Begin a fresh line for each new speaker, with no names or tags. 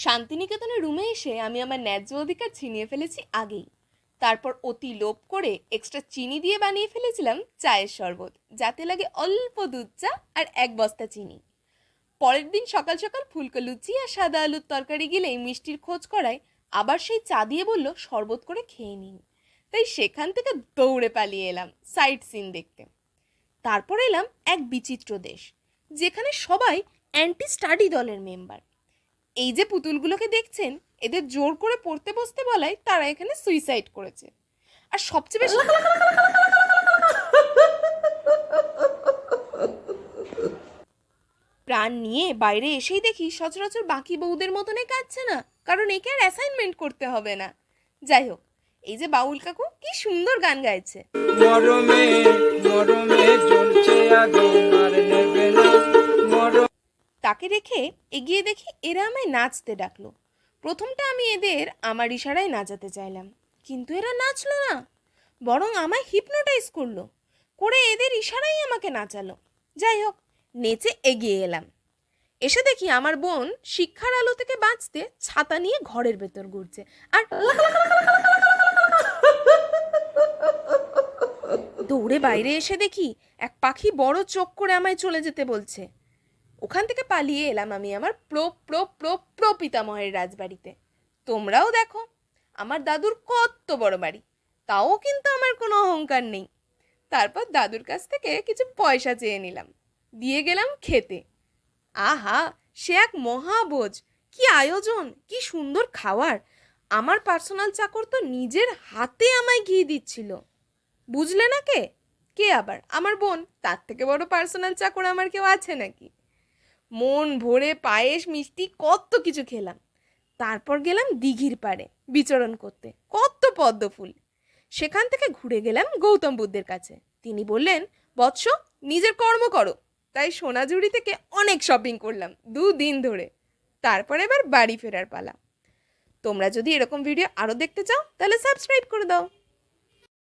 শান্তিনিকেতনের রুমে এসে আমি আমার ন্যায্য অধিকার ছিনিয়ে ফেলেছি আগেই। তারপর অতি লোভ করে এক্সট্রা চিনি দিয়ে বানিয়ে ফেলেছিলাম চায়ের শরবত, যাতে লাগে অল্প দুধ চা আর 1 বস্তা চিনি। পরের দিন সকাল সকাল ফুলকো লুচি আর সাদা আলুর তরকারি গিলেই মিষ্টির খোঁজ করায় আবার সেই চা দিয়ে বলল শরবত করে খেয়ে নিন। তাই সেখান থেকে দৌড়ে পালিয়ে এলাম সাইট সিন দেখতে। তারপর এলাম এক বিচিত্র দেশ, যেখানে সবাই অ্যান্টি স্টাডি দলের মেম্বার। এই যে পুতুলগুলোকে দেখছেন, এদের জোর করে পড়তে বসতে বলায় তারা এখানে সুইসাইড করেছে। আর সবচেয়ে বেশি প্রাণ নিয়ে বাইরে এসেই দেখি সচরাচর বাকি বউদের মতনই কাঁদছে না, কারণ একে আর অ্যাসাইনমেন্ট করতে হবে না। যাই হোক, এই যে বাউল কাকু কি সুন্দর গান গাইছে। মরমে মরমে জ্বলছে আগুন আর নেবে না মরম। তাকে রেখে এগিয়ে দেখি এরা আমায় নাচতে ডাকলো। প্রথমটা আমি এদের আমার ইশারায় নাচাতে চাইলাম, কিন্তু এরা নাচলো না, বরং আমায় হিপনোটাইজ করলো, করে এদের ইশারাই আমাকে নাচালো। যাই হোক, নেচে এগিয়ে এলাম। এসে দেখি আমার বোন শিক্ষার আলো থেকে বাঁচতে ছাতা নিয়ে ঘরের ভেতর ঘুরছে। আর দৌড়ে বাইরে এসে দেখি এক পাখি বড় চোখ করে আমায় চলে যেতে বলছে। ওখান থেকে পালিয়ে এলাম আমি আমার প্রো প্রো প্রো প্রো পিতামহের রাজবাড়িতে। তোমরাও দেখো আমার দাদুর কত বড় বাড়ি, তাও কিন্তু আমার কোনো অহংকার নেই। তারপর দাদুর কাছ থেকে কিছু পয়সা চেয়ে নিলাম, দিয়ে গেলাম খেতে। আহা, সে এক মহাভোজ! কি আয়োজন, কি সুন্দর খাওয়ার! আমার পার্সোনাল চাকর তো নিজের হাতে আমায় ঘি দিচ্ছিল। বুঝলে না? কে কে আবার? আমার বোন। তার থেকে বড় পার্সোনাল চাকর আমার কেউ আছে নাকি? মন ভরে পায়েস মিষ্টি কত কিছু খেলাম। তারপর গেলাম দিঘির পাড়ে বিচরণ করতে, কত পদ্ম ফুল। সেখান থেকে ঘুরে গেলাম গৌতম বুদ্ধের কাছে। তিনি বললেন, বৎস, নিজের কর্ম করো। তাই সোনাঝুরি থেকে অনেক শপিং করলাম 2 দিন ধরে। তারপর এবার বাড়ি ফেরার পালা। তোমরা যদি এরকম ভিডিও আরও দেখতে চাও তাহলে সাবস্ক্রাইব করে দাও।